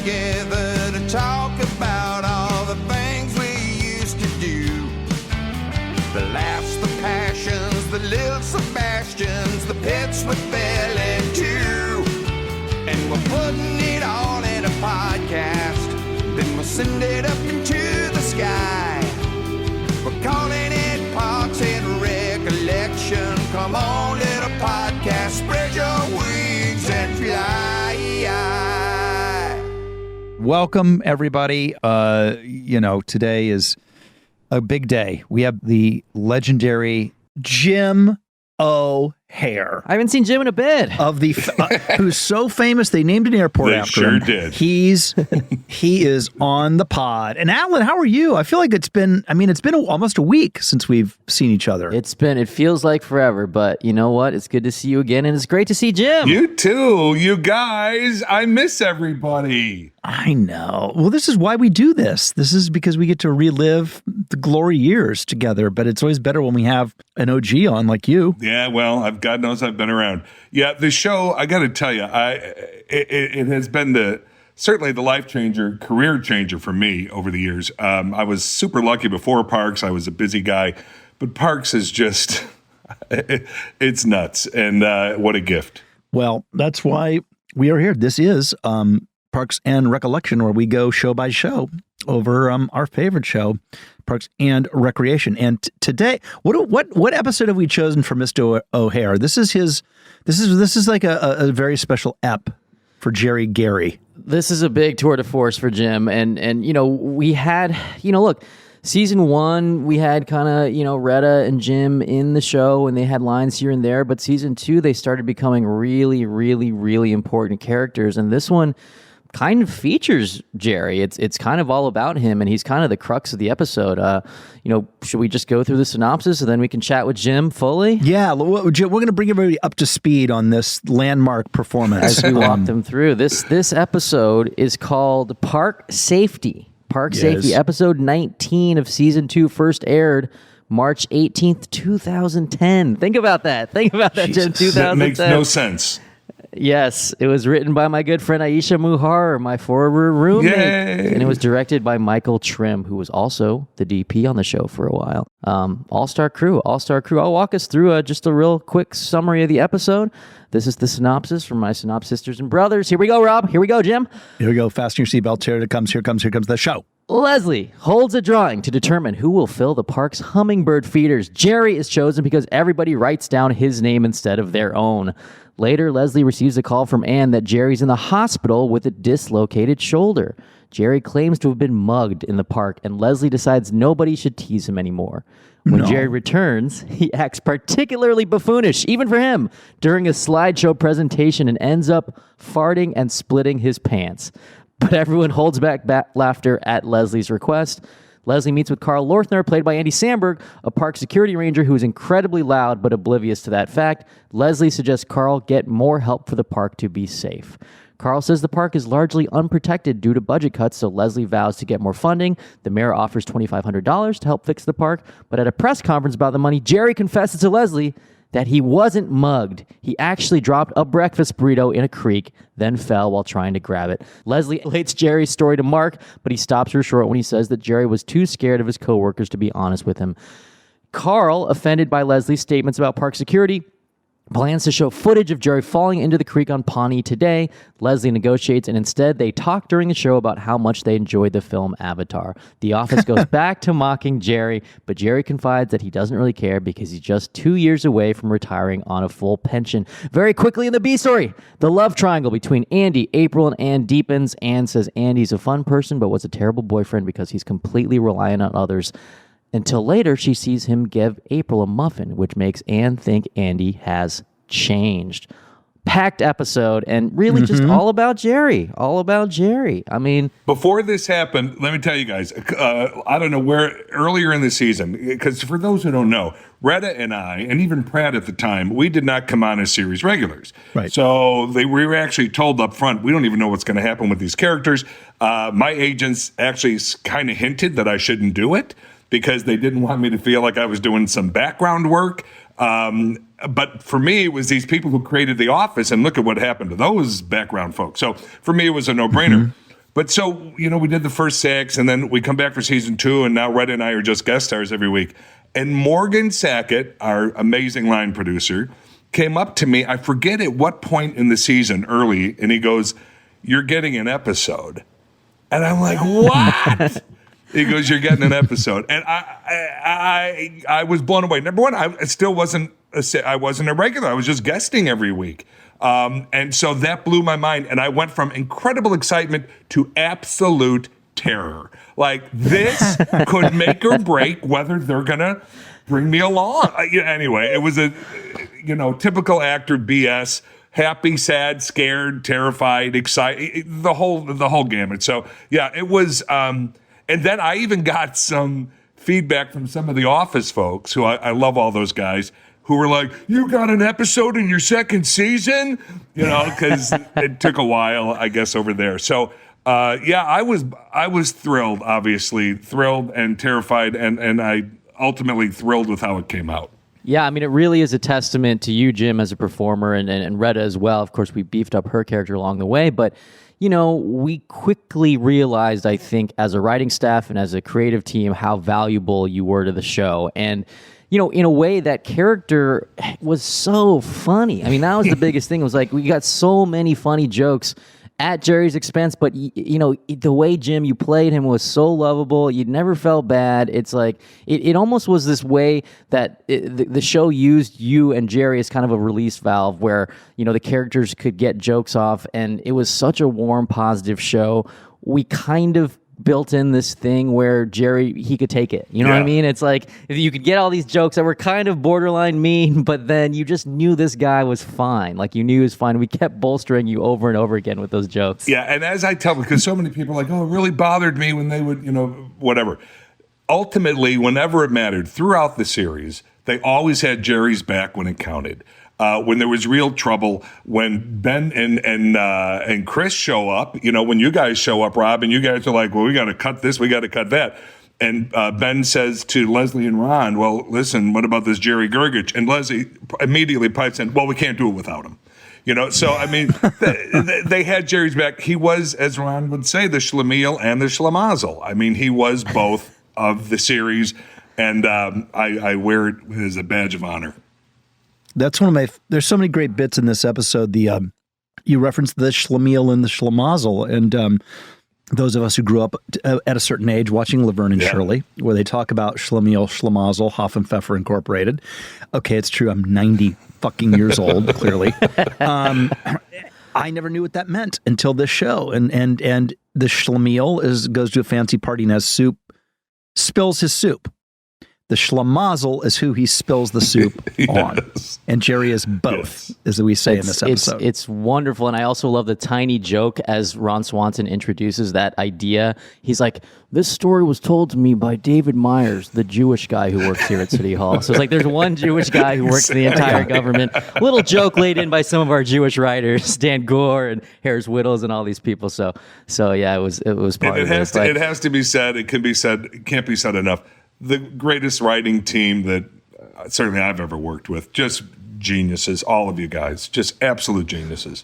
together to talk about all the things we used to do. The laughs, the passions, the little Sebastians, the pits we fell into. And we're putting it all in a podcast. Then we'll send it up into the sky. We're calling it Parks and Recollection. Come on, little podcast, spread your wings and fly. Welcome, everybody. Today is a big day. We have the legendary Jim O'Hare. I haven't seen Jim in a bit. Of the who's so famous they named an airport they after sure him. Did. He is on the pod. And Alan, how are you? I feel like it's been almost a week since we've seen each other. It feels like forever, but you know what? It's good to see you again, and it's great to see Jim. You too, you guys. I miss everybody. I know. Well, this is why we do this. This is because we get to relive the glory years together, but it's always better when we have an OG on like you. Yeah, well, God knows I've been around. Yeah, the show, I got to tell you, it has been certainly the life changer, career changer for me over the years. I was super lucky before Parks. I was a busy guy, but Parks is just, it's nuts. And what a gift. Well, that's why we are here. This is Parks and Recollection, where we go show by show over our favorite show, Parks and Recreation. And today, what episode have we chosen for Mr. O'Hare? This is like a very special ep for Jerry Gary. This is a big tour de force for Jim, and we had look. Season 1, we had kind of, Retta and Jim in the show, and they had lines here and there. But season 2, they started becoming really, really, really important characters. And this one kind of features Jerry. It's kind of all about him, and he's kind of the crux of the episode. Should we just go through the synopsis, and then we can chat with Jim fully? Yeah, we're going to bring everybody up to speed on this landmark performance. As we walk them through. This episode is called Park Safety. Park Safety, episode 19 of season 2, first aired March 18th, 2010. Think about that. Jim, 2010. That makes no sense. Yes, it was written by my good friend Aisha Muhar, my former roommate. Yay. And it was directed by Michael Trim, who was also the DP on the show for a while. All-star crew. I'll walk us through just a real quick summary of the episode. This is the synopsis from my synopsis sisters and brothers. Here we go, Rob. Here we go, Jim. Here we go. Fasten your seatbelts. Here comes the show. Leslie holds a drawing to determine who will fill the park's hummingbird feeders. Jerry is chosen because everybody writes down his name instead of their own. Later, Leslie receives a call from Anne that Jerry's in the hospital with a dislocated shoulder. Jerry claims to have been mugged in the park, and Leslie decides nobody should tease him anymore. When Jerry returns, he acts particularly buffoonish, even for him, during a slideshow presentation and ends up farting and splitting his pants. But everyone holds back laughter at Leslie's request. Leslie meets with Carl Lorthner, played by Andy Samberg, a park security ranger who is incredibly loud but oblivious to that fact. Leslie suggests Carl get more help for the park to be safe. Carl says the park is largely unprotected due to budget cuts, so Leslie vows to get more funding. The mayor offers $2,500 to help fix the park, but at a press conference about the money, Jerry confesses to Leslie that he wasn't mugged. He actually dropped a breakfast burrito in a creek, then fell while trying to grab it. Leslie relates Jerry's story to Mark, but he stops her short when he says that Jerry was too scared of his coworkers to be honest with him. Carl, offended by Leslie's statements about park security, plans to show footage of Jerry falling into the creek on Pawnee today. Leslie negotiates, and instead they talk during the show about how much they enjoyed the film Avatar. The office goes back to mocking Jerry, but Jerry confides that he doesn't really care because he's just 2 years away from retiring on a full pension. Very quickly in the B story, the love triangle between Andy, April, and Anne deepens. Anne says Andy's a fun person, but was a terrible boyfriend because he's completely reliant on others. Until later, she sees him give April a muffin, which makes Anne think Andy has changed. Packed episode, and really just all about Jerry. I mean, before this happened, let me tell you guys, I don't know where, earlier in the season, because for those who don't know, Retta and I, and even Pratt at the time, we did not come on as series regulars. Right. So we were actually told up front, we don't even know what's going to happen with these characters. My agents actually kind of hinted that I shouldn't do it because they didn't want me to feel like I was doing some background work. But for me, it was these people who created The Office, and look at what happened to those background folks. So for me, it was a no-brainer. But so, we did the first 6, and then we come back for season 2, and now Red and I are just guest stars every week. And Morgan Sackett, our amazing line producer, came up to me, I forget at what point in the season, early, and he goes, "You're getting an episode." And I'm like, "What?" He goes, "You're getting an episode." And I was blown away. Number one, I still wasn't a regular. I was just guesting every week. And so that blew my mind. And I went from incredible excitement to absolute terror. Like, this could make or break whether they're going to bring me along. Anyway, it was a, typical actor BS. Happy, sad, scared, terrified, excited, the whole gamut. So yeah, it was, and then I even got some feedback from some of the Office folks, who I love all those guys, who were like, "You got an episode in your second season?" Because it took a while, I guess, over there. So yeah, I was thrilled, obviously thrilled and terrified, and I ultimately thrilled with how it came out. Yeah, I mean, it really is a testament to you, Jim, as a performer, and Retta as well. Of course, we beefed up her character along the way, but, we quickly realized, I think, as a writing staff and as a creative team, how valuable you were to the show. And, in a way, that character was so funny. I mean, that was the biggest thing. It was like, we got so many funny jokes at Jerry's expense, but the way, Jim, you played him was so lovable. You never felt bad. It's like it almost was this way that the show used you and Jerry as kind of a release valve, where the characters could get jokes off, and it was such a warm, positive show. We kind of built in this thing where Jerry, he could take it. You know what I mean? It's like, if you could get all these jokes that were kind of borderline mean, but then you just knew this guy was fine. Like, you knew he was fine. We kept bolstering you over and over again with those jokes. Yeah, and as I tell, because so many people are like, "Oh, it really bothered me when they would, whatever." Ultimately, whenever it mattered throughout the series, they always had Jerry's back when it counted. When there was real trouble, when Ben and Chris show up, when you guys show up, Rob, and you guys are like, "Well, we got to cut this, we got to cut that." And Ben says to Leslie and Ron, "Well, listen, what about this Jerry Gergich?" And Leslie immediately pipes in, "Well, we can't do it without him." So, I mean, they had Jerry's back. He was, as Ron would say, the schlemiel and the schlemazel. I mean, he was both of the series, and I wear it as a badge of honor. That's one of my. There's so many great bits in this episode. You referenced the schlemiel and the schlemazel, and those of us who grew up at a certain age watching Laverne and Shirley, where they talk about schlemiel, schlemazel, Hoffenpfeffer Incorporated. Okay, it's true. I'm 90 fucking years old. Clearly, I never knew what that meant until this show. And the schlemiel goes to a fancy party and has soup, spills his soup. The schlemazel is who he spills the soup on. And Jerry is both, as we say in this episode. It's wonderful. And I also love the tiny joke as Ron Swanson introduces that idea. He's like, "This story was told to me by David Myers, the Jewish guy who works here at City Hall." So it's like, there's one Jewish guy who works in the entire government. Little joke laid in by some of our Jewish writers, Dan Gore and Harris Whittles and all these people. So yeah, it was part of it. It has to be said. It can be said. It can't be said enough. The greatest writing team that certainly I've ever worked with. Just geniuses, all of you guys. Just absolute geniuses.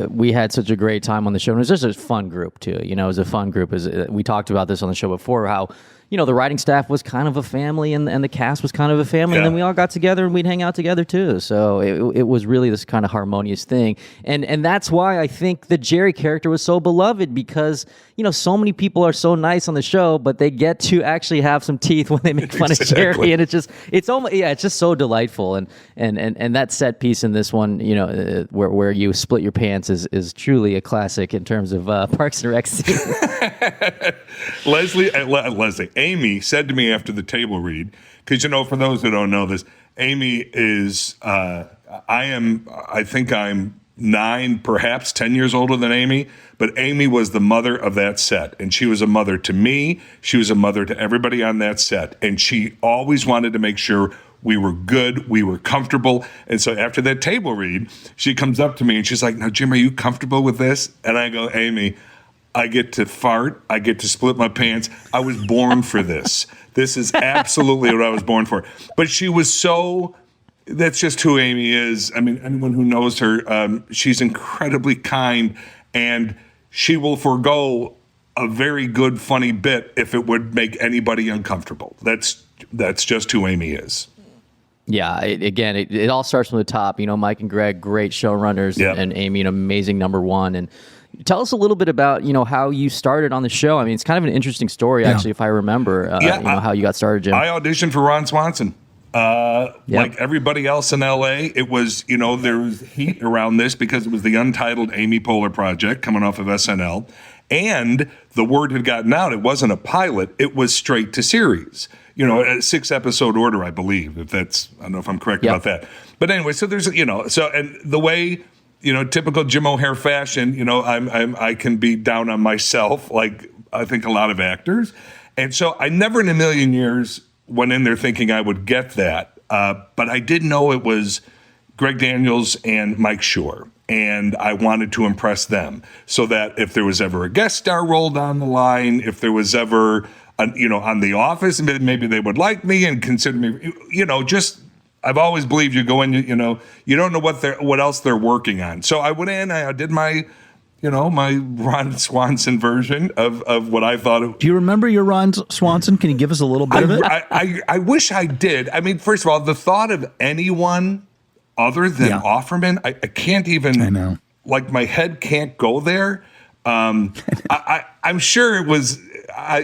We had such a great time on the show. And it was just a fun group, too. It was a fun group. We talked about this on the show before, how, the writing staff was kind of a family and the cast was kind of a family. And then we all got together and we'd hang out together, too. So it was really this kind of harmonious thing. And that's why I think the Jerry character was so beloved, because, so many people are so nice on the show, but they get to actually have some teeth when they make fun of Jerry. And it's just so delightful. And that set piece in this one, where you split your pants is truly a classic in terms of Parks and Rec scene. Amy said to me after the table read, because, for those who don't know this, Amy is, I think I'm 9, perhaps 10 years older than Amy, but Amy was the mother of that set. And she was a mother to me. She was a mother to everybody on that set. And she always wanted to make sure we were good, we were comfortable. And so after that table read, she comes up to me and she's like, "Now, Jim, are you comfortable with this?" And I go, "Amy, I get to fart. I get to split my pants. I was born for this. This is absolutely what I was born for." But she was so, that's just who Amy is. I mean, anyone who knows her, she's incredibly kind, and she will forego a very good, funny bit if it would make anybody uncomfortable. That's just who Amy is. Yeah, it all starts from the top. Mike and Greg, great showrunners, Yep. and Amy, an amazing number one. And tell us a little bit about how you started on the show. I mean, it's kind of an interesting story, actually, if I remember. How you got started, Jim. I auditioned for Ron Swanson. Like everybody else in LA, it was, there was heat around this because it was the untitled Amy Poehler project coming off of SNL. And the word had gotten out. It wasn't a pilot. It was straight to series. A 6-episode order, I believe, I don't know if I'm correct about that. But anyway, so there's, and the way, typical Jim O'Heir fashion, I can be down on myself, like I think a lot of actors. And so I never in a million years went in there thinking I would get that. But I did know it was Greg Daniels and Mike Schur. And I wanted to impress them so that if there was ever a guest star role down the line, if there was ever, on The Office, maybe they would like me and consider me, I've always believed you go in, you don't know what else they're working on. So I went in, I did my Ron Swanson version of what I thought. Do you remember your Ron Swanson? Can you give us a little bit of it? I wish I did. I mean, first of all, the thought of anyone other than Offerman, I can't even. I know. Like my head can't go there. I'm sure it was. I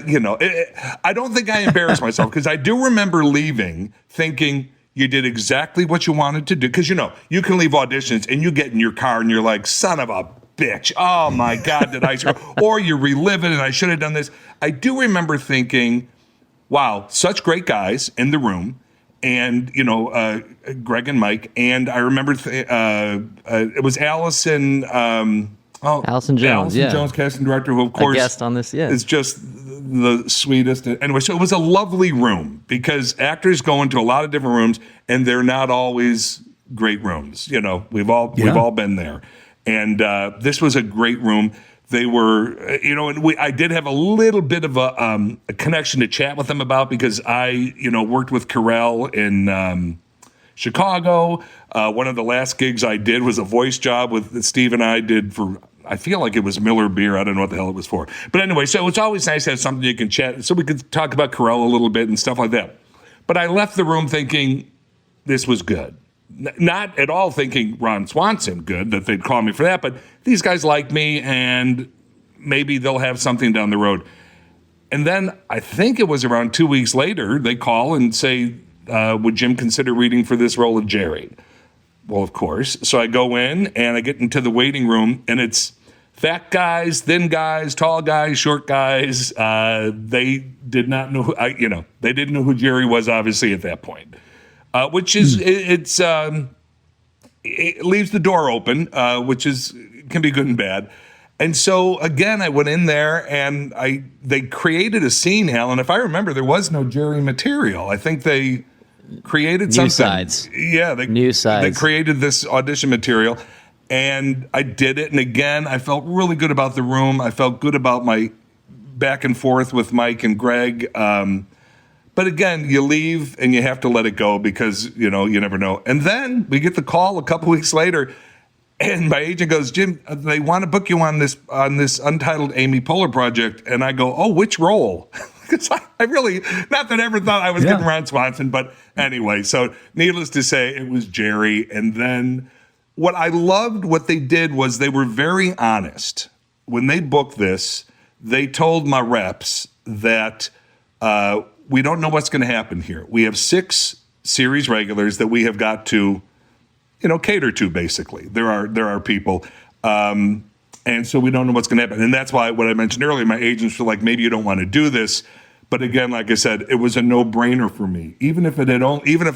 don't think I embarrassed myself because I do remember leaving thinking you did exactly what you wanted to do. Because you can leave auditions and you get in your car and you're like, son of a bitch. Oh my God, did I? Or you relive it and I should have done this. I do remember thinking, wow, such great guys in the room. And, Greg and Mike. And I remember it was Allison. Allison Jones, Jones, casting director, who, of course, a guest on this, is just the sweetest. Anyway, so it was a lovely room because actors go into a lot of different rooms and they're not always great rooms. We've all been there. And this was a great room. They were, and I did have a little bit of a connection to chat with them about because I, worked with Carell in Chicago. One of the last gigs I did was a voice job that Steve and I did for, I feel like it was Miller Beer. I don't know what the hell it was for. But anyway, so it's always nice to have something you can chat. So we could talk about Carell a little bit and stuff like that. But I left the room thinking this was good. Not at all thinking Ron Swanson good, that they'd call me for that, but these guys like me and maybe they'll have something down the road. And then I think it was around 2 weeks later, they call and say, would Jim consider reading for this role of Jerry? Well, of course. So I go in and I get into the waiting room and it's fat guys, thin guys, tall guys, short guys. They did not know they didn't know who Jerry was, obviously, at that point. Which is it leaves the door open, which can be good and bad. And so again, I went in there and they created a scene, Hal, and if I remember, there was no Jerry material. I think they created something. Sides. Yeah, New sides. They created this audition material, and I did it. And again, I felt really good about the room. I felt good about my back and forth with Mike and Greg. But again, you leave and you have to let it go because, you never know. And then we get the call a couple weeks later and my agent goes, Jim, they want to book you on this untitled Amy Poehler project. And I go, oh, which role? Because I really, not that I ever thought I was getting Ron Swanson, but anyway, so needless to say, it was Jerry. And then what I loved what they did was they were very honest. When they booked this, they told my reps that, we don't know what's going to happen here. We have 6 series regulars that we have got to, cater to, basically. There are people. And so we don't know what's going to happen. And that's why what I mentioned earlier, my agents were like, maybe you don't want to do this. But again, like I said, it was a no-brainer for me. Even if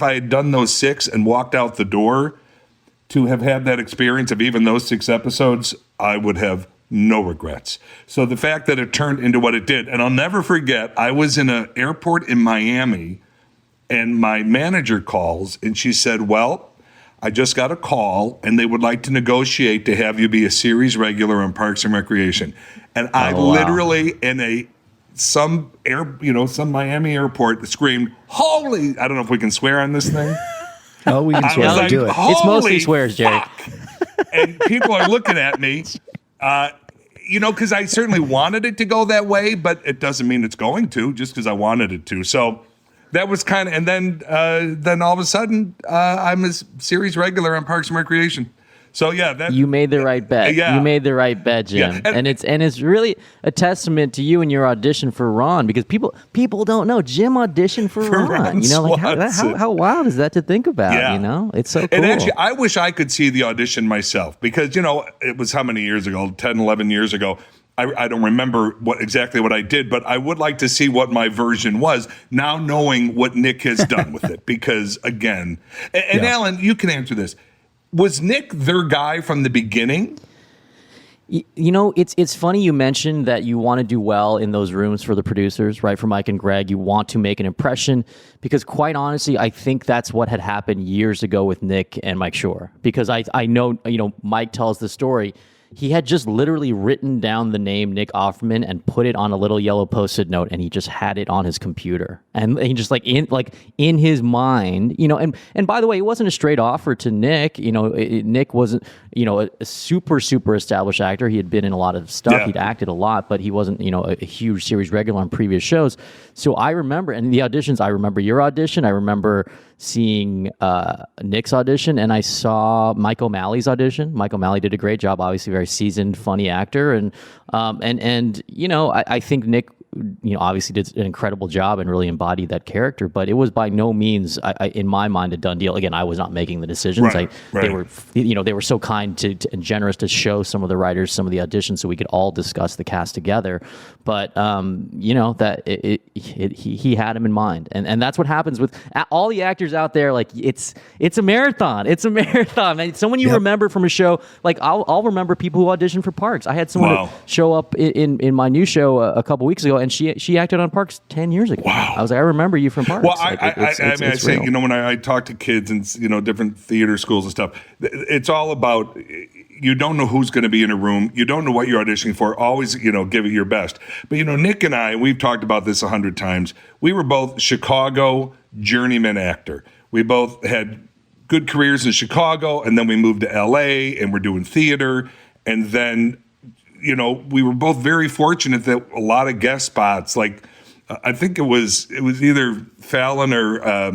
I had done those 6 and walked out the door, to have had that experience of even those 6 episodes, I would have no regrets. So the fact that it turned into what it did, and I'll never forget, I was in an airport in Miami and my manager calls and she said, well, I just got a call and they would like to negotiate to have you be a series regular on Parks and Recreation. And I literally in some Miami airport screamed, holy, I don't know if we can swear on this thing. Oh, we can swear. Like, do it. It's mostly swears, Jerry. And people are looking at me. because I certainly wanted it to go that way, but it doesn't mean it's going to just because I wanted it to. So that was kind of, and then all of a sudden, I'm a series regular on Parks and Recreation. So yeah, you made the right bet. Yeah. You made the right bet, Jim. Yeah. And it's really a testament to you and your audition for Ron, because people don't know Jim auditioned for Ron. Ron Like Swanson. how wild is that to think about? Yeah. It's so cool. And actually, I wish I could see the audition myself, because it was how many years ago? 10, 11 years ago. I don't remember exactly what I did, but I would like to see what my version was now, knowing what Nick has done with it. Because again, and Alan, you can answer this. Was Nick their guy from the beginning? It's funny you mentioned that you want to do well in those rooms for the producers, right? For Mike and Greg, you want to make an impression, because quite honestly, I think that's what had happened years ago with Nick and Mike Shore. Because I know, Mike tells the story. He had just literally written down the name Nick Offerman and put it on a little yellow Post-it note, and he just had it on his computer. And he just in his mind, and by the way, it wasn't a straight offer to Nick. Nick wasn't, a super established actor. He had been in a lot of stuff. Yeah. He'd acted a lot, but he wasn't, a huge series regular on previous shows. So I remember, and the auditions, I remember your audition. I remember seeing Nick's audition, and I saw Mike O'Malley's audition. Mike O'Malley did a great job, obviously very seasoned, funny actor, and I think Nick, obviously did an incredible job and really embodied that character. But it was by no means, in my mind, a done deal. Again, I was not making the decisions. Right. They were so kind and generous to show some of the writers some of the auditions so we could all discuss the cast together. But that he had him in mind, and that's what happens with all the actors out there. Like it's a marathon. It's a marathon. And someone you remember from a show, like I'll remember people who auditioned for Parks. I had someone show up in my new show a couple weeks ago, and she acted on Parks 10 years ago. Wow. I was like, I remember you from Parks. Well, I say, real. when I talk to kids and different theater schools and stuff, it's all about, you don't know who's going to be in a room. You don't know what you're auditioning for. Always, give it your best. But, Nick and I, we've talked about this 100 times. We were both Chicago journeyman actor. We both had good careers in Chicago, and then we moved to LA, and we're doing theater. And then, we were both very fortunate that a lot of guest spots, like I think it was either Fallon or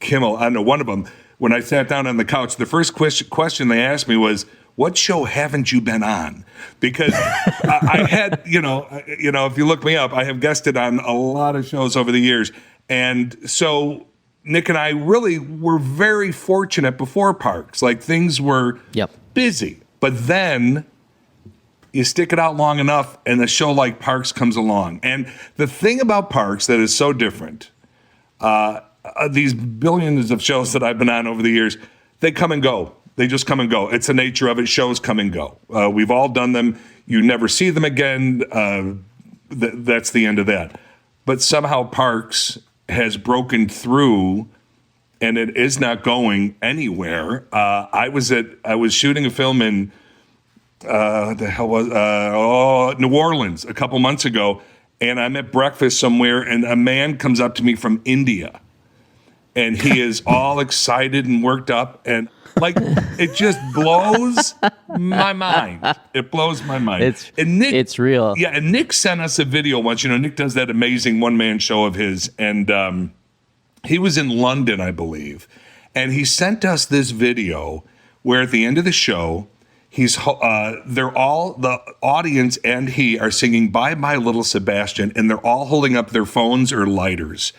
Kimmel, I don't know, one of them. When I sat down on the couch, the first question they asked me was, "What show haven't you been on?" Because I had, if you look me up, I have guested on a lot of shows over the years. And so Nick and I really were very fortunate before Parks. Like things were busy. But then you stick it out long enough, and a show like Parks comes along. And the thing about Parks that is so different, these billions of shows that I've been on over the years, they come and go. They just come and go. It's the nature of it. Shows come and go. We've all done them. You never see them again. That's the end of that. But somehow Parks has broken through, and it is not going anywhere. I was shooting a film in New Orleans a couple months ago, and I'm at breakfast somewhere, and a man comes up to me from India, and he is all excited and worked up, and it just blows my mind. It blows my mind. It's real. Yeah, and Nick sent us a video once. Nick does that amazing one-man show of his, and he was in London, I believe, and he sent us this video where at the end of the show, they're all, the audience and he are singing Bye Bye Little Sebastian, and they're all holding up their phones or lighters.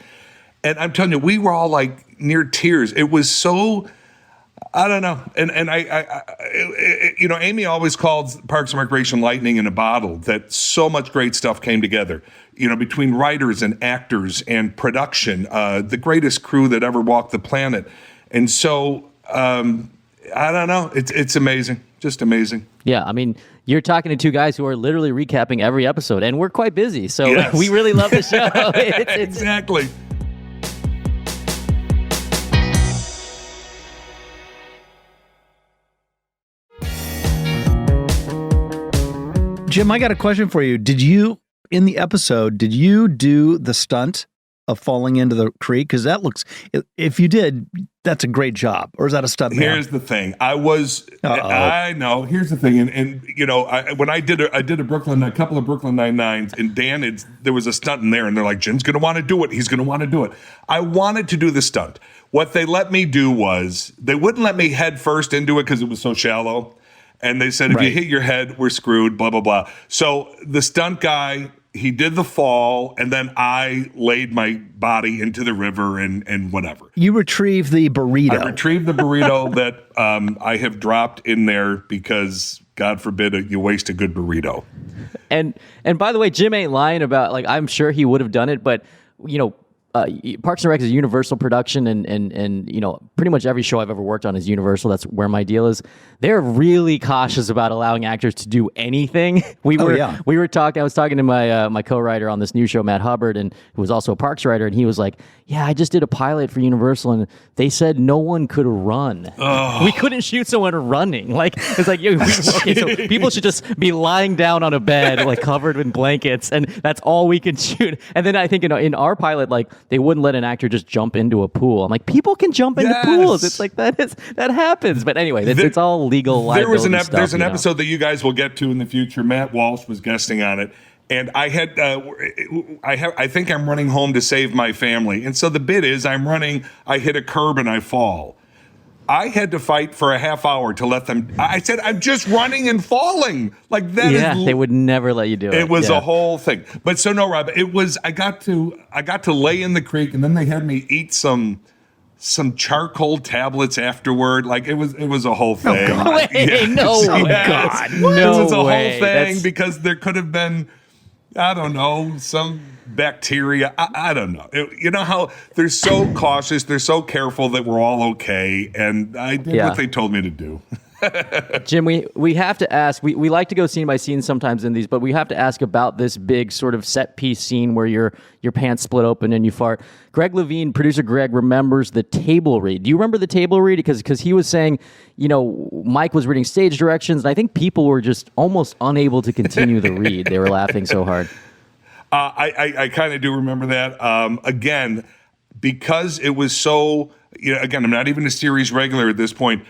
And I'm telling you, we were all like near tears. It was so, I don't know. And Amy always called Parks and Recreation lightning in a bottle, that so much great stuff came together, between writers and actors and production, the greatest crew that ever walked the planet. And so, I don't know. It's amazing. Just amazing. Yeah, I mean, you're talking to two guys who are literally recapping every episode, and we're quite busy, so yes. We really love the show. Exactly. Jim, I got a question for you. In the episode, did you do the stunt of falling into the creek? Because that looks, if you did, that's a great job. Or is that a stunt man? Here's the thing. I know. Here's the thing. And you know, when I did a couple of Brooklyn Nine-Nines, and Dan, there was a stunt in there, and they're like, Jim's going to want to do it. He's going to want to do it. I wanted to do the stunt. What they let me do was, they wouldn't let me head first into it because it was so shallow. And they said, if you hit your head, we're screwed, blah, blah, blah. So the stunt guy, he did the fall, and then I laid my body into the river and whatever. You retrieved the burrito. I retrieved the burrito that I have dropped in there because, God forbid, you waste a good burrito. And by the way, Jim ain't lying about, like, I'm sure he would have done it, but, you know, Parks and Rec is a Universal production, and you know, pretty much every show I've ever worked on is Universal. That's where my deal is. They're really cautious about allowing actors to do anything. We were talking. I was talking to my co-writer on this new show, Matt Hubbard, and who was also a Parks writer, and he was like, "Yeah, I just did a pilot for Universal, and they said no one could run. We couldn't shoot someone running. Like, it's like, okay, so people should just be lying down on a bed, like covered in blankets, and that's all we can shoot." And then I think in our pilot, like, they wouldn't let an actor just jump into a pool. I'm like, people can jump into pools. It's like that happens. But anyway, it's all legal liability stuff. There's an episode that you guys will get to in the future. Matt Walsh was guesting on it, and I think I'm running home to save my family. And so the bit is, I'm running, I hit a curb and I fall. I had to fight for a half hour to let them. I said, I'm just running and falling. Like that. Yeah, they would never let you do it. It was a whole thing. But so no, Rob. It was. I got to lay in the creek, and then they had me eat some charcoal tablets afterward. Like it was a whole thing. No way. God. No It was a way. whole thing because there could have been, I don't know, some bacteria. I don't know. You know how they're so cautious, they're so careful that we're all okay. And I did what they told me to do. Jim, we have to ask, we like to go scene by scene sometimes in these, but we have to ask about this big sort of set piece scene where your pants split open and you fart. Greg Levine, producer Greg, remembers the table read. Do you remember the table read? Because he was saying, you know, Mike was reading stage directions, and I think people were just almost unable to continue the read. They were laughing so hard. I kind of do remember that. Again, because it was so, you know, again, I'm not even a series regular at this point,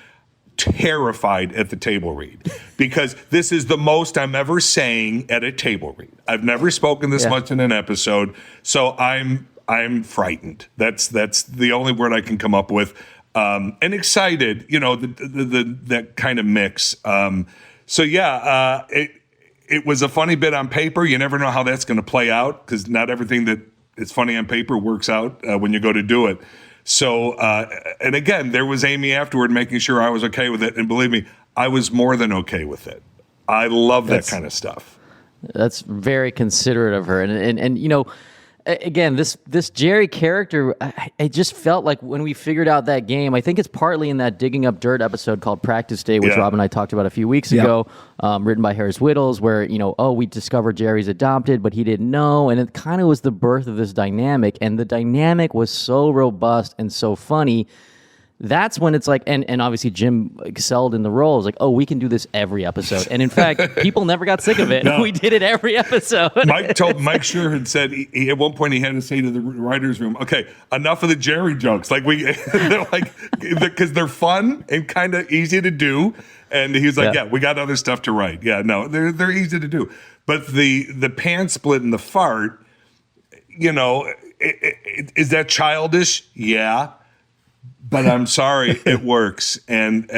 terrified at the table read, because this is the most I'm ever saying at a table read. I've never spoken this much in an episode, so I'm frightened. That's the only word I can come up with. And excited, you know, that kind of mix. It was a funny bit on paper. You never know how that's going to play out, because not everything that is funny on paper works out when you go to do it. So, and again, there was Amy afterward making sure I was okay with it. And believe me, I was more than okay with it. I love that kind of stuff. That's very considerate of her. And you know, again, this Jerry character, it just felt like when we figured out that game, I think it's partly in that Digging Up Dirt episode called Practice Day, which Rob and I talked about a few weeks ago, written by Harris Whittles, where, you know, we discovered Jerry's adopted, but he didn't know. And it kind of was the birth of this dynamic. And the dynamic was so robust and so funny. That's when it's like, and obviously Jim excelled in the role. It's like, we can do this every episode. And in fact, people never got sick of it. No. We did it every episode. Mike Schur had said at one point he had to say to the writer's room, okay, enough of the Jerry jokes. Like they're like, because they're fun and kind of easy to do. And he's like, we got other stuff to write. Yeah, no, they're easy to do. But the pants split and the fart, you know, is that childish? Yeah. But I'm sorry, it works, and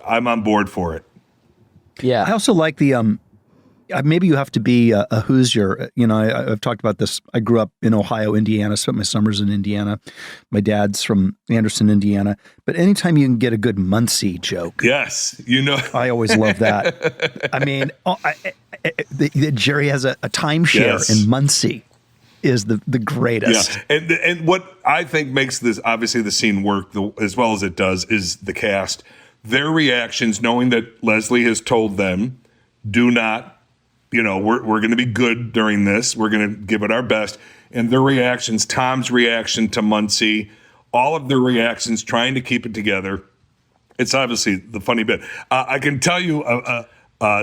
I'm on board for it. Yeah. I also like the maybe you have to be a Hoosier. You know, I've talked about this. I grew up in Ohio, Indiana, spent my summers in Indiana. My dad's from Anderson, Indiana. But anytime you can get a good Muncie joke. Yes, you know. I always love that. I mean, Jerry has a timeshare in Muncie. Is the greatest. Yeah, and what I think makes this, obviously the scene work as well as it does, is the cast. Their reactions, knowing that Leslie has told them, do not, you know, we're going to be good during this. We're going to give it our best. And their reactions, Tom's reaction to Muncie, all of their reactions, trying to keep it together. It's obviously the funny bit. I can tell you,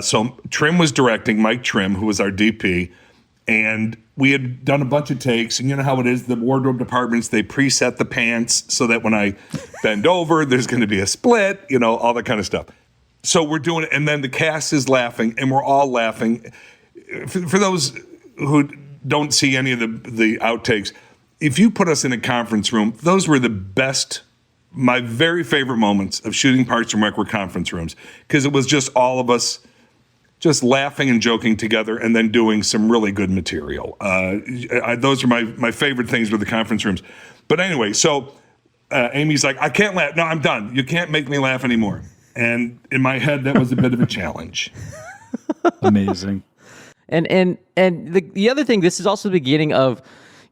so Trim was directing, Mike Trim, who was our DP. And we had done a bunch of takes, and you know how it is, the wardrobe departments, they preset the pants so that when I bend over, there's going to be a split, you know, all that kind of stuff. So we're doing it, and then the cast is laughing, and we're all laughing. For those who don't see any of the outtakes, if you put us in a conference room, those were the best, my very favorite moments of shooting Parks and Rec were conference rooms, because it was just all of us just laughing and joking together and then doing some really good material. Those are my favorite things with the conference rooms. But anyway, so Amy's like, I can't laugh. No, I'm done. You can't make me laugh anymore. And in my head, that was a bit of a challenge. Amazing. And the other thing, this is also the beginning of,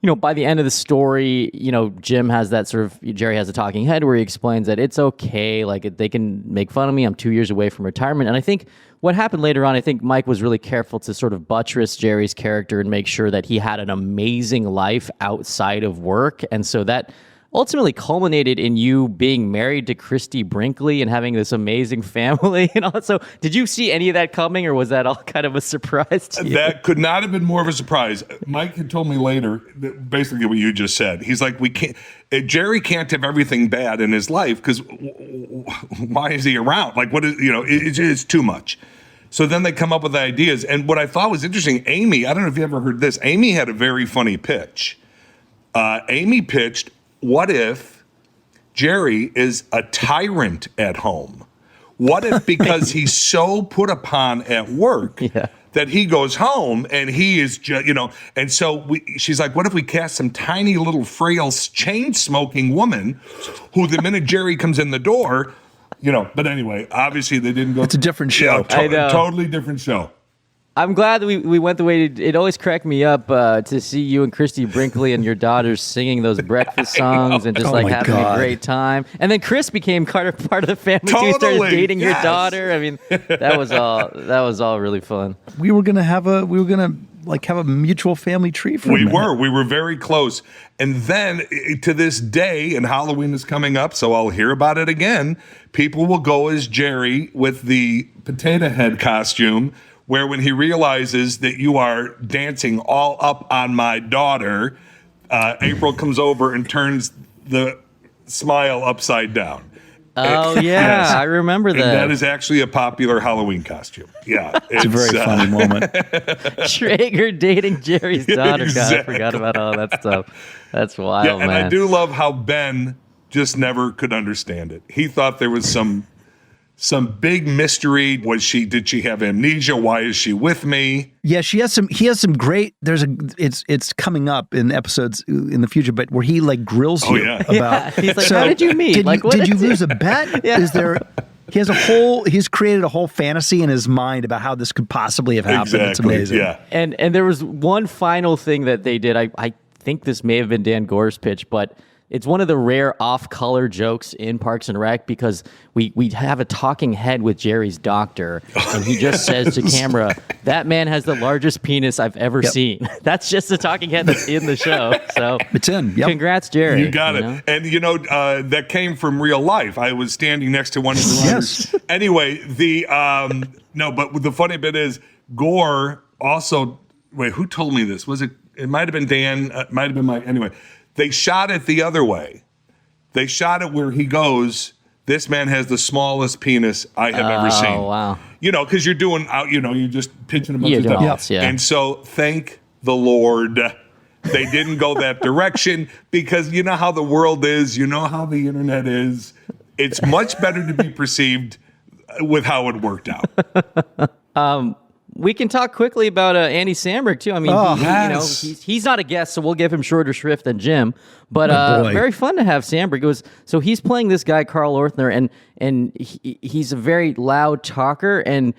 you know, by the end of the story, you know, Jim has that sort of, Jerry has a talking head where he explains that it's okay, like they can make fun of me, I'm 2 years away from retirement. And I think what happened later on, I think Mike was really careful to sort of buttress Jerry's character and make sure that he had an amazing life outside of work. And so that ultimately culminated in you being married to Christy Brinkley and having this amazing family and all. So did you see any of that coming, or was that all kind of a surprise to you? That could not have been more of a surprise. Mike had told me later, basically what you just said. He's like, Jerry can't have everything bad in his life because why is he around? Like, what is, you know, it's too much. So then they come up with ideas. And what I thought was interesting, Amy, I don't know if you ever heard this, Amy had a very funny pitch. Amy pitched, what if Jerry is a tyrant at home? What if, because he's so put upon at work, that he goes home and he is just, you know, and so she's like, what if we cast some tiny little frail chain smoking woman who the minute Jerry comes in the door, you know, but anyway, obviously they didn't go. It's a different show. I know. Totally different show. I'm glad that we went the way it always cracked me up to see you and Christy Brinkley and your daughters singing those breakfast songs and just having a great time. And then Chris became part of the family too. He started dating your daughter. I mean, that was all really fun. We were gonna have a mutual family tree for a minute. We were very close. And then to this day, and Halloween is coming up, so I'll hear about it again. People will go as Jerry with the potato head costume, where when he realizes that you are dancing all up on my daughter, April comes over and turns the smile upside down. Oh, yeah, yes. I remember that. And that is actually a popular Halloween costume. Yeah. It's a very funny moment. Schrager dating Jerry's daughter. Exactly. God, I forgot about all that stuff. That's wild, and man. I do love how Ben just never could understand it. He thought there was some big mystery. Did she have amnesia? Why is she with me? Yeah, he has some great, it's coming up in episodes in the future, but where he like grills you about. He's like, how did you meet? Did you lose a bet? Yeah. He's created a whole fantasy in his mind about how this could possibly have happened. Exactly. It's amazing. Yeah. And there was one final thing that they did. I think this may have been Dan Gore's pitch, but it's one of the rare off-color jokes in Parks and Rec because we have a talking head with Jerry's doctor, and he just says to camera, that man has the largest penis I've ever seen. That's just a talking head that's in the show. So it's in. Yep. Congrats, Jerry. You got it. Know? And, that came from real life. I was standing next to one of the runners. Yes. Anyway, but the funny bit is Gore also, who told me this? It might have been Dan, might have been Mike. Anyway, they shot it the other way. They shot it where he goes, this man has the smallest penis I have ever seen. Oh, wow. Because you're doing, you're just pitching a bunch of stuff. Yeah. And so thank the Lord they didn't go that direction, because you know how the world is, you know how the internet is. It's much better to be perceived with how it worked out. We can talk quickly about Andy Samberg too. I mean, he's not a guest, so we'll give him shorter shrift than Jim. But very fun to have Samberg. He's playing this guy Carl Lorthner, and he's a very loud talker. And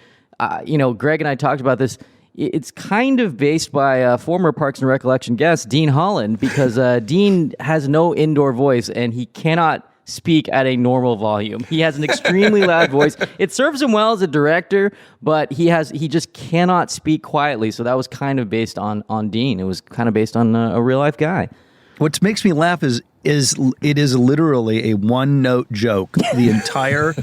Greg and I talked about this. It's kind of based by former Parks and Recollection guest Dean Holland, because Dean has no indoor voice and he cannot speak at a normal volume. He has an extremely loud voice. It serves him well as a director, but he just cannot speak quietly. So that was kind of based on Dean. It was kind of based on a real life guy. What makes me laugh is it is literally a one-note joke the entire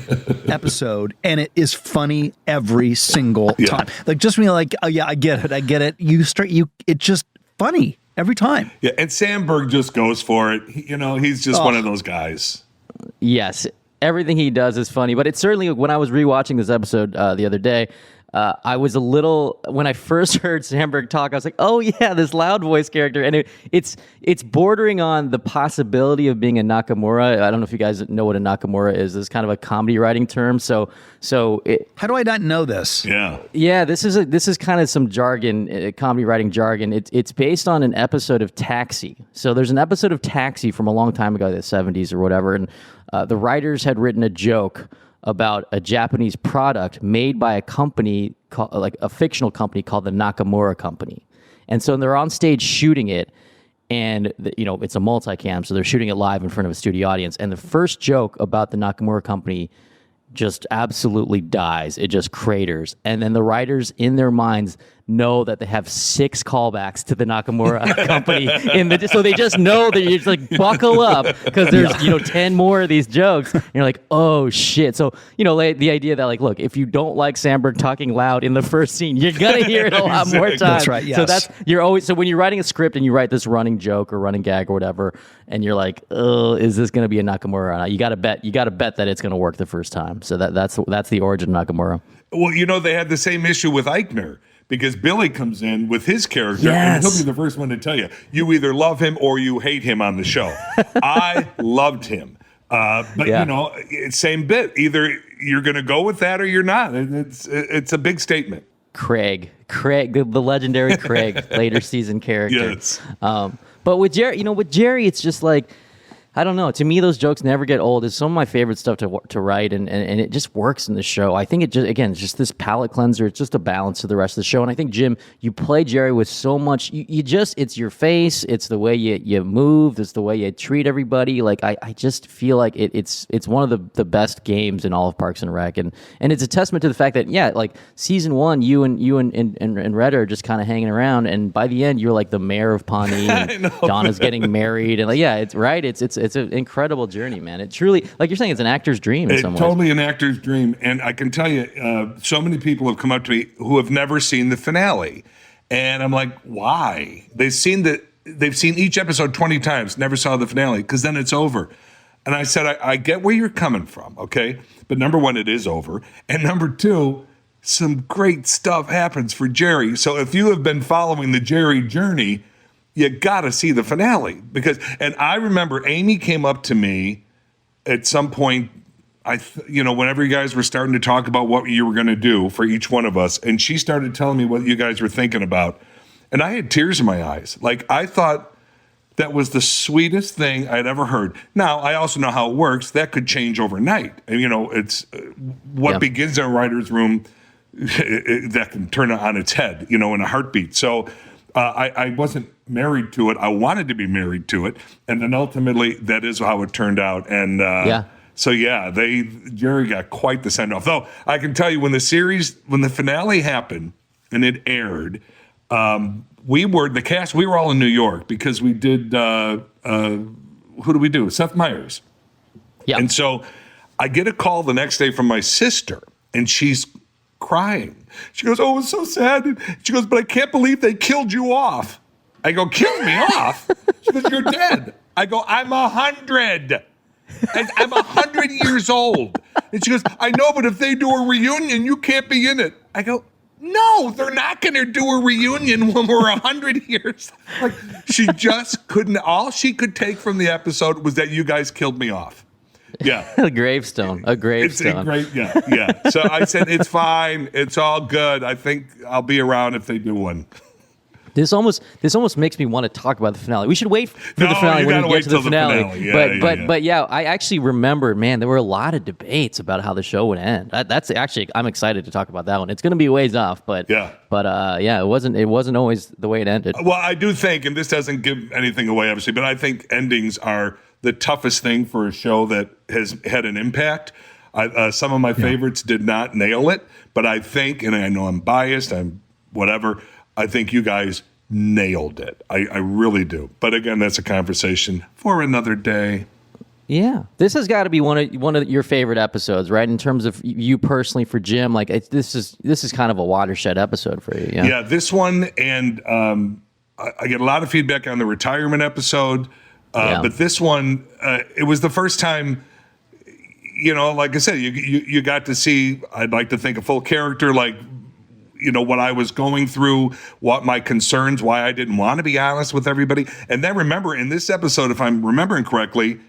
episode, and it is funny every single time. Like just me, like, oh yeah, I get it. It's just funny every time. Yeah, and Sandberg just goes for it. He's just one of those guys. Yes, everything he does is funny, but it's certainly, when I was rewatching this episode the other day, I was a little, when I first heard Sandberg talk, I was like, oh yeah, this loud voice character. And it's bordering on the possibility of being a Nakamura. I don't know if you guys know what a Nakamura is. It's kind of a comedy writing term. So how do I not know this? Yeah, this is kind of some jargon, comedy writing jargon. It's based on an episode of Taxi. So there's an episode of Taxi from a long time ago, the 70s or whatever, and the writers had written a joke about a Japanese product made by a company, like a fictional company called the Nakamura Company. And so they're on stage shooting it, and it's a multicam, so they're shooting it live in front of a studio audience. And the first joke about the Nakamura Company just absolutely dies. It just craters. And then the writers, in their minds, know that they have 6 callbacks to the Nakamura Company so they just know that you're just like, buckle up, because there's 10 more of these jokes, and you're like, oh shit. So the idea that, like, look, if you don't like Sandberg talking loud in the first scene, you're gonna hear it a lot more times. That's right. Yes. So when you're writing a script and you write this running joke or running gag or whatever, and you're like, oh, is this gonna be a Nakamura or not? You gotta bet that it's gonna work the first time. So that's the origin of Nakamura. Well, they had the same issue with Eichner, because Billy comes in with his character, and he'll be the first one to tell you, you either love him or you hate him on the show. I loved him. Same bit. Either you're going to go with that or you're not. It's a big statement. Craig, the legendary Craig, later season character. Yes. But with Jerry, it's just like, I don't know. To me, those jokes never get old. It's some of my favorite stuff to write, and it just works in the show. I think it's just this palate cleanser. It's just a balance to the rest of the show. And I think, Jim, you play Jerry with so much. It's your face. It's the way you move. It's the way you treat everybody. Like I just feel like it's one of the best games in all of Parks and Rec, and it's a testament to the fact that like season 1, you and Red are just kind of hanging around, and by the end you're like the mayor of Pawnee, and Donna's getting married, and it's an incredible journey, man. It truly, like you're saying, it's an actor's dream in some ways. Totally an actor's dream. And I can tell you, so many people have come up to me who have never seen the finale. And I'm like, why? They've seen each episode 20 times, never saw the finale, because then it's over. And I said, I get where you're coming from, okay? But number 1, it is over. And number 2, some great stuff happens for Jerry. So if you have been following the Jerry journey, you got to see the finale, and I remember Amy came up to me at some point, whenever you guys were starting to talk about what you were going to do for each one of us, and she started telling me what you guys were thinking about, and I had tears in my eyes. Like, I thought that was the sweetest thing I'd ever heard. Now, I also know how it works. That could change overnight. And, it's what begins in a writer's room that can turn it on its head, in a heartbeat. So I wasn't married to it. I wanted to be married to it, and then ultimately that is how it turned out. And Jerry got quite the send off. Though I can tell you, when the finale happened and it aired, we were all in New York because we did. Who do we do? Seth Meyers. Yeah. And so I get a call the next day from my sister, and she's crying. She goes, "Oh, it's so sad." She goes, "But I can't believe they killed you off." I go, "Killed me off?" She goes, "You're dead." I go, "I'm 100. I'm 100 years old." And she goes, "I know, but if they do a reunion, you can't be in it." I go, "No, they're not going to do a reunion when we're 100 years." Like, she just couldn't. All she could take from the episode was that you guys killed me off. Yeah. A gravestone. Yeah. So I said, it's fine. It's all good. I think I'll be around if they do one. This almost makes me want to talk about the finale. We should wait for the finale when we get to the finale. I actually remember, man, there were a lot of debates about how the show would end. That's actually, I'm excited to talk about that one. It's going to be a ways off, but it wasn't always the way it ended. Well, I do think, and this doesn't give anything away, obviously, but I think endings are the toughest thing for a show that has had an impact. Some of my favorites did not nail it, but I think, and I know I'm biased, I'm whatever, I think you guys nailed it. I really do. But again, that's a conversation for another day. Yeah, this has got to be one of your favorite episodes, right? In terms of you personally, for Jim, like this is kind of a watershed episode for you. Yeah, this one, and I get a lot of feedback on the retirement episode, but this one, it was the first time. Like I said, you got to see. I'd like to think a full character, like what I was going through, what my concerns, why I didn't want to be honest with everybody, and then remember in this episode, if I'm remembering correctly.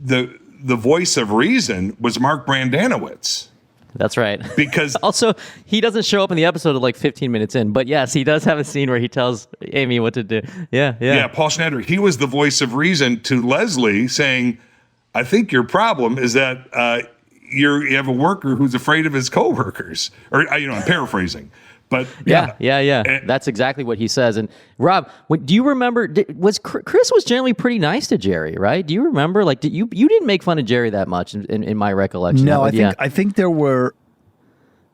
The voice of reason was Mark Brandanowitz. That's right. Because also he doesn't show up in the episode of like 15 minutes in, but yes, he does have a scene where he tells Amy what to do. Yeah. Paul Schneider. He was the voice of reason to Leslie, saying, "I think your problem is that you have a worker who's afraid of his coworkers." Or I'm paraphrasing. But yeah. That's exactly what he says. And Rob, do you remember? Chris was generally pretty nice to Jerry, right? Do you remember? Like, you didn't make fun of Jerry that much in my recollection. No, I think there were.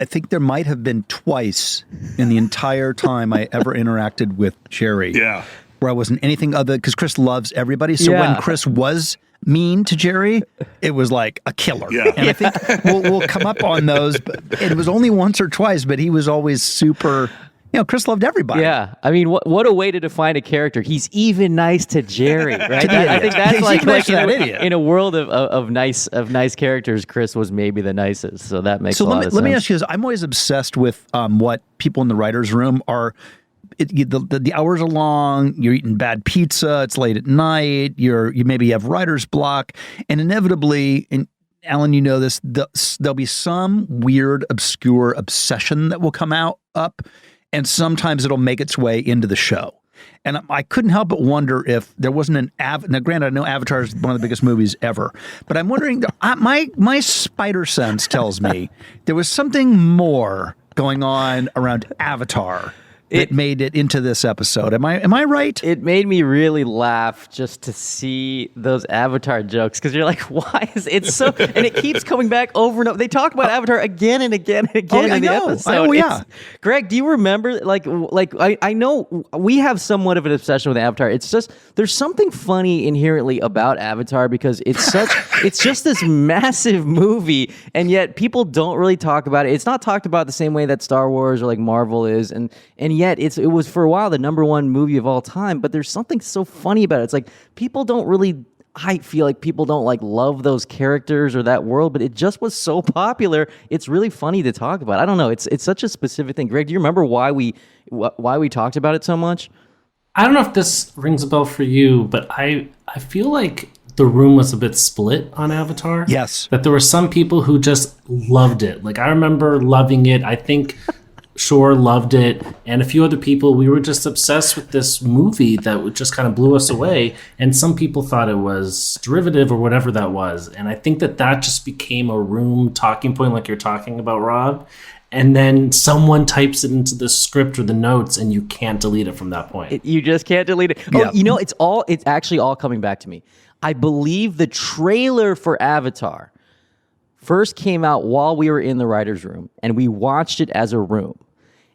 I think there might have been twice in the entire time I ever interacted with Jerry. Yeah, where I wasn't anything other because Chris loves everybody. So when Chris was mean to Jerry, it was like a killer. Yeah. And I think we'll come up on those, but it was only once or twice, but he was always super, Chris loved everybody. Yeah. I mean, what a way to define a character. He's even nice to Jerry, right? I think that's like in a world of nice characters, Chris was maybe the nicest. So that makes a lot of sense. Let me ask you this. I'm always obsessed with what people in the writer's room are. The hours are long. You're eating bad pizza. It's late at night. You maybe have writer's block, and inevitably, and Alan, you know this, there'll be some weird, obscure obsession that will come up, and sometimes it'll make its way into the show. And I couldn't help but wonder if there wasn't now granted, I know Avatar is one of the biggest movies ever, but I'm wondering, my spider sense tells me there was something more going on around Avatar that made it into this episode. Am I right? It made me really laugh just to see those Avatar jokes, because you're like, why is it so? And it keeps coming back over and over. They talk about Avatar again and again and again in the episode. Oh, yeah. Greg, do you remember? Like I know we have somewhat of an obsession with Avatar. It's just there's something funny inherently about Avatar because it's just this massive movie, and yet people don't really talk about it. It's not talked about the same way that Star Wars or like Marvel is, and yet it was for a while the #1 movie of all time, but there's something so funny about it. It's like I feel like people don't like love those characters or that world, but it just was so popular. It's really funny to talk about. I don't know. It's such a specific thing. Greg, do you remember why we talked about it so much? I don't know if this rings a bell for you, but I feel like the room was a bit split on Avatar. Yes. That there were some people who just loved it. Like, I remember loving it. I think Shore loved it, and a few other people, we were just obsessed with this movie that just kind of blew us away, and some people thought it was derivative or whatever that was, and I think that just became a room talking point like you're talking about, Rob, and then someone types it into the script or the notes, and you can't delete it from that point. You just can't delete it. Yeah. Oh, it's actually all coming back to me. I believe the trailer for Avatar first came out while we were in the writer's room, and we watched it as a room.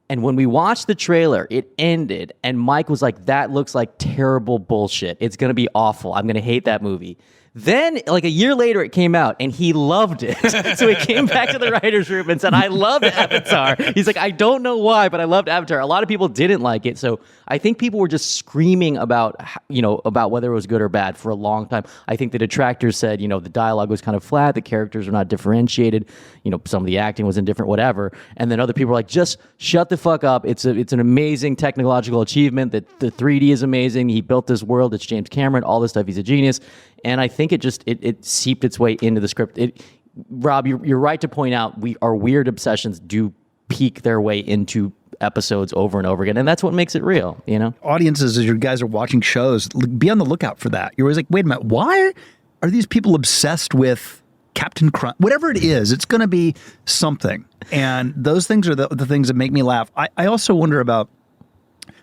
And when we watched the trailer, it ended, and Mike was like, that looks like terrible bullshit. It's going to be awful. I'm going to hate that movie. Then, like a year later, it came out, and he loved it. So he came back to the writer's room and said, I loved Avatar. He's like, I don't know why, but I loved Avatar. A lot of people didn't like it. So I think people were just screaming about whether it was good or bad for a long time. I think the detractors said, the dialogue was kind of flat. The characters are not differentiated. Some of the acting was indifferent, whatever. And then other people were like, just shut the fuck up. It's an amazing technological achievement. That the 3D is amazing. He built this world. It's James Cameron, all this stuff. He's a genius. And I think it seeped its way into the script. Rob, you're right to point out our weird obsessions do peek their way into episodes over and over again, and that's what makes it real. Audiences, as you guys are watching shows, be on the lookout for that. You're always like, wait a minute, why are these people obsessed with Captain Crunch? Whatever it is, it's going to be something. And those things are the things that make me laugh. I also wonder about.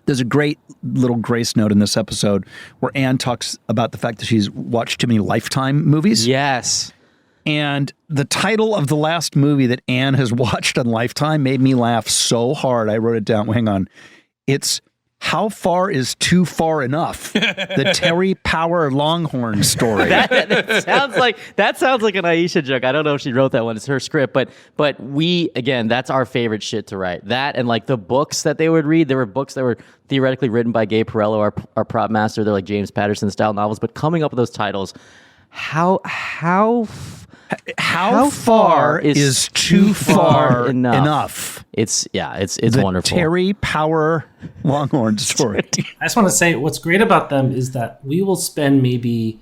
There's a great little grace note in this episode where Anne talks about the fact that she's watched too many Lifetime movies. Yes. And the title of the last movie that Anne has watched on Lifetime made me laugh so hard. I wrote it down. Hang on. It's How far is too far enough? The Terry Power Longhorn story. that sounds like an Aisha joke. I don't know if she wrote that one. It's her script, but we, again, that's our favorite shit to write. That and like the books that they would read. There were books that were theoretically written by Gabe Perello, our prop master. They're like James Patterson style novels, but coming up with those titles, how far is too far enough? It's the wonderful. Terry Power Longhorn story. I just want to say what's great about them is that we will spend maybe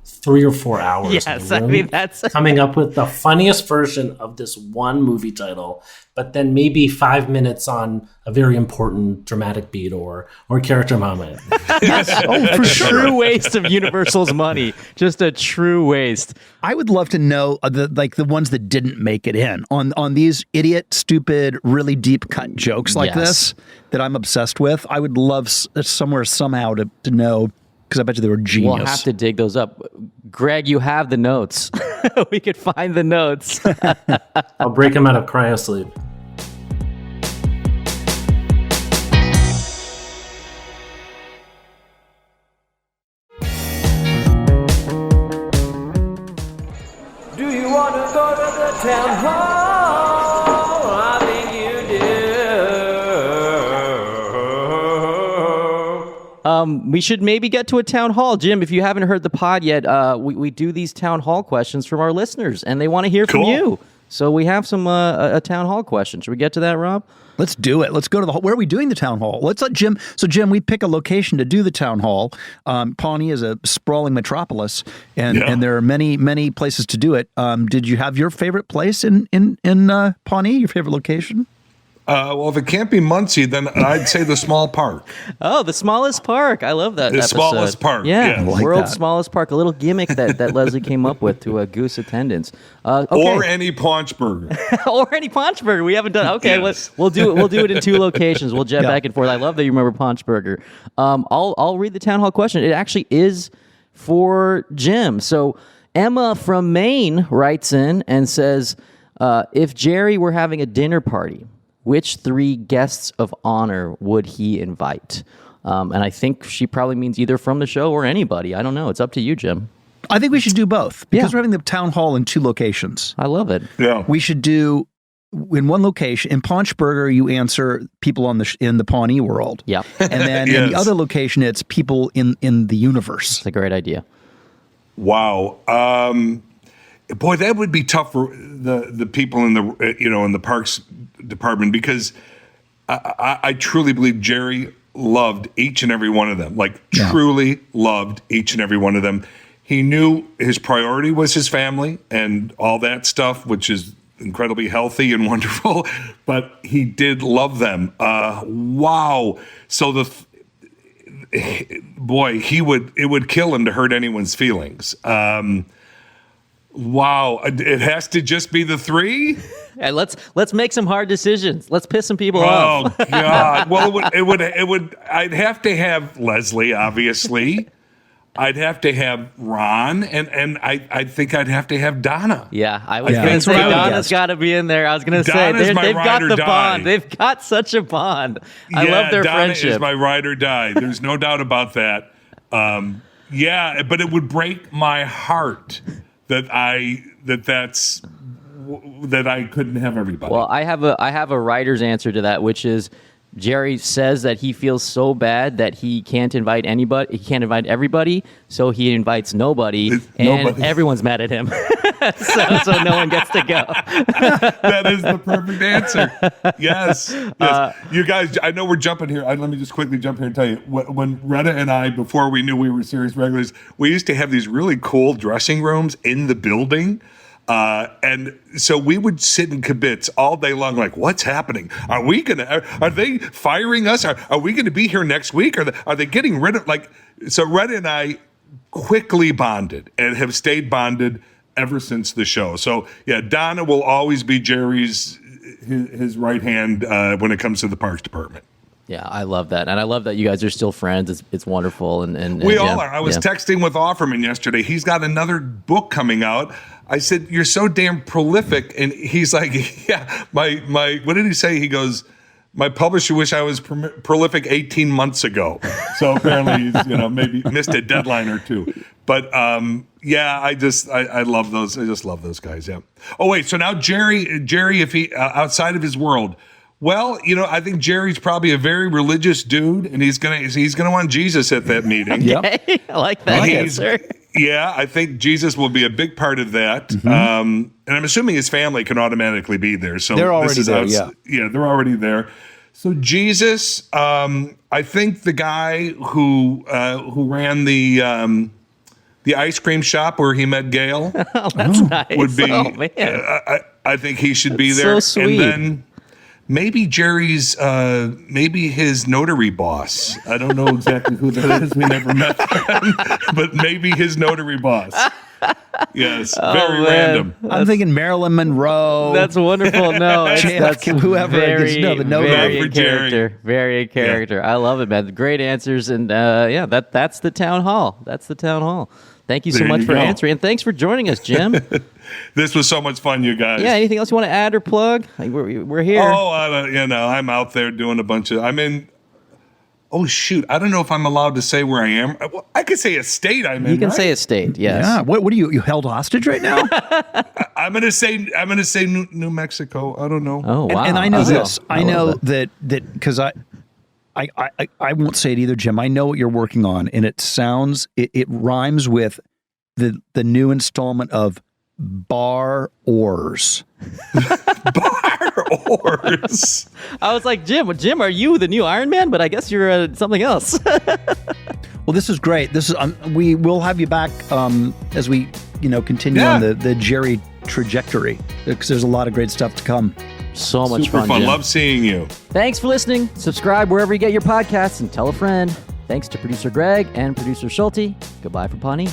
3 or 4 hours Yes, I mean, that's coming up with the funniest version of this one movie title, but then maybe 5 minutes on a very important dramatic beat or character moment. Yes, for sure. True waste of Universal's money. Just a true waste. I would love to know the ones that didn't make it in on these idiot, stupid, really deep cut jokes like this that I'm obsessed with. I would love somewhere somehow to know, because I bet you they were genius. We'll have to dig those up. Greg, you have the notes. We could find the notes. I'll break them out of cryo sleep. Do you want to go to the town hall? I think you do. We should maybe get to a town hall. Jim, if you haven't heard the pod yet, we do these town hall questions from our listeners, and they want to hear from you. So we have some a town hall question. Should we get to that, Rob? Let's do it. Let's go to the hall. Where are we doing the town hall? Let's let Jim. So Jim, we pick a location to do the town hall. Pawnee is a sprawling metropolis, and there are many places to do it. Did you have your favorite place in Pawnee? Your favorite location? Well, if it can't be Muncie, then I'd say the small park. Oh, the smallest park. I love that. The episode. smallest park. Yeah, I like world's that. smallest park. A little gimmick that Leslie came up with to goose attendance. Okay. Or any paunch burger. Or any Paunch Burger. We haven't done. Okay, Yes. we'll do it. We'll do it in 2 locations. We'll jet back and forth. I love that you remember Paunch Burger. I'll read the town hall question. It actually is for Jim. So Emma from Maine writes in and says, if Jerry were having a dinner party, which 3 guests of honor would he invite? And I think she probably means either from the show or anybody. I don't know. It's up to you, Jim. I think we should do both because we're having the town hall in 2 locations. I love it. Yeah. We should do in one location in Paunchburger. You answer people in the Pawnee world. Yeah. And then in the other location, it's people in the universe. It's a great idea. Wow. Boy, that would be tough for the people in the parks department, because I truly believe Jerry loved each and every one of them. Truly loved each and every one of them. He knew his priority was his family and all that stuff, which is incredibly healthy and wonderful, but he did love them. Wow. So it would kill him to hurt anyone's feelings. Wow, it has to just be the 3? Hey, let's make some hard decisions. Let's piss some people off. Oh God! Well, it would. I'd have to have Leslie, obviously. I'd have to have Ron, and I think I'd have to have Donna. Yeah, I was going to that's say what I would Donna's guess. got to be in there. I was going to say Donna's my they've ride got or the die. bond. They've got such a bond. I love their Donna friendship. is my ride or die. There's no doubt about that. But it would break my heart that I couldn't have everybody. Well, I have a writer's answer to that, which is Jerry says that he feels so bad that he can't invite anybody. He can't invite everybody, so he invites nobody, and nobody. everyone's mad at him. so no one gets to go. That is the perfect answer. Yes. You guys, I know we're jumping here. Let me just quickly jump here and tell you, when Retta and I, before we knew we were serious regulars, we used to have these really cool dressing rooms in the building. And so we would sit in kibitz all day long, like, what's happening? Are they firing us? Are we going to be here next week? Are they getting rid of, so Retta and I quickly bonded and have stayed bonded ever since the show. So yeah, Donna will always be Jerry's, his right hand, when it comes to the parks department. Yeah, I love that, and I love that you guys are still friends. It's wonderful, and We all are. I was texting with Offerman yesterday. He's got another book coming out. I said, "You're so damn prolific," and he's like, "Yeah, my what did he say?" He goes, My publisher wish I was prolific 18 months ago. So apparently he's, maybe missed a deadline or two. But yeah, I love those. I just love those guys. Yeah. Oh wait, so now Jerry, if he outside of his world, well, I think Jerry's probably a very religious dude, and he's gonna want Jesus at that meeting. Yeah. I like that answer. Yeah, I think Jesus will be a big part of that. And I'm assuming his family can automatically be there. So they're already there. Yeah, they're already there. So Jesus, I think the guy who ran the ice cream shop where he met Gail That's nice. would be. Oh, man. I think he should be That's there. so sweet. And then maybe Jerry's, maybe his notary boss. I don't know exactly who that is. We never met them, but maybe his notary boss. Yes, very man. random. I'm thinking Marilyn Monroe. That's wonderful. No, that's whoever very, the very in for Jerry. character. Very in character. I love it, man. Great answers, and that's the town hall. That's the town hall. Thank you so There much you for go. answering, and thanks for joining us, Jim. This was so much fun, you guys. Yeah. Anything else you want to add or plug? Like, we're here. Oh, I'm out there doing a bunch of. Oh shoot! I don't know if I'm allowed to say where I am. Well, I could say a state I'm in. You can right? say a state. Yes. Yeah. What are you held hostage right now? I'm gonna say New Mexico. I don't know. Oh wow. And I know love this. it. I love know it. that because I won't say it either, Jim. I know what you're working on, and it rhymes with the new installment of Bar Oars. Bar Oars. I was like, Jim, are you the new Iron Man? But I guess you're something else. Well, this is great. This is we will have you back as we continue on the Jerry trajectory, because there's a lot of great stuff to come. So much Super fun. Jim. Love seeing you. Thanks for listening. Subscribe wherever you get your podcasts and tell a friend. Thanks to producer Greg and producer Schulte. Goodbye from Pawnee.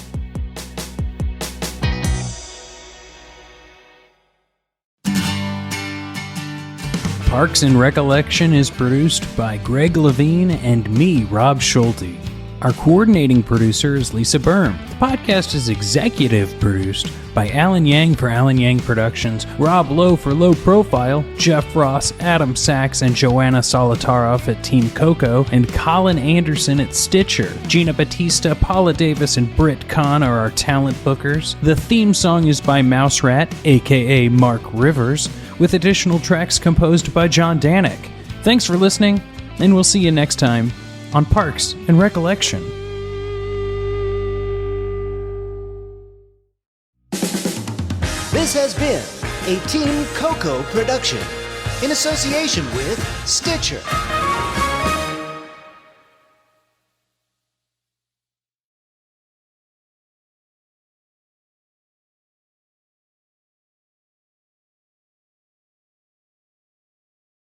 Parks and Recollection is produced by Greg Levine and me, Rob Schulte. Our coordinating producer is Lisa Berm. The podcast is executive produced by Alan Yang for Alan Yang Productions, Rob Lowe for Low Profile, Jeff Ross, Adam Sachs, and Joanna Solitaroff at Team Coco, and Colin Anderson at Stitcher. Gina Batista, Paula Davis, and Britt Kahn are our talent bookers. The theme song is by Mouse Rat, aka Mark Rivers, with additional tracks composed by John Danik. Thanks for listening, and we'll see you next time on Parks and Recollection. This has been a Team Coco production in association with Stitcher.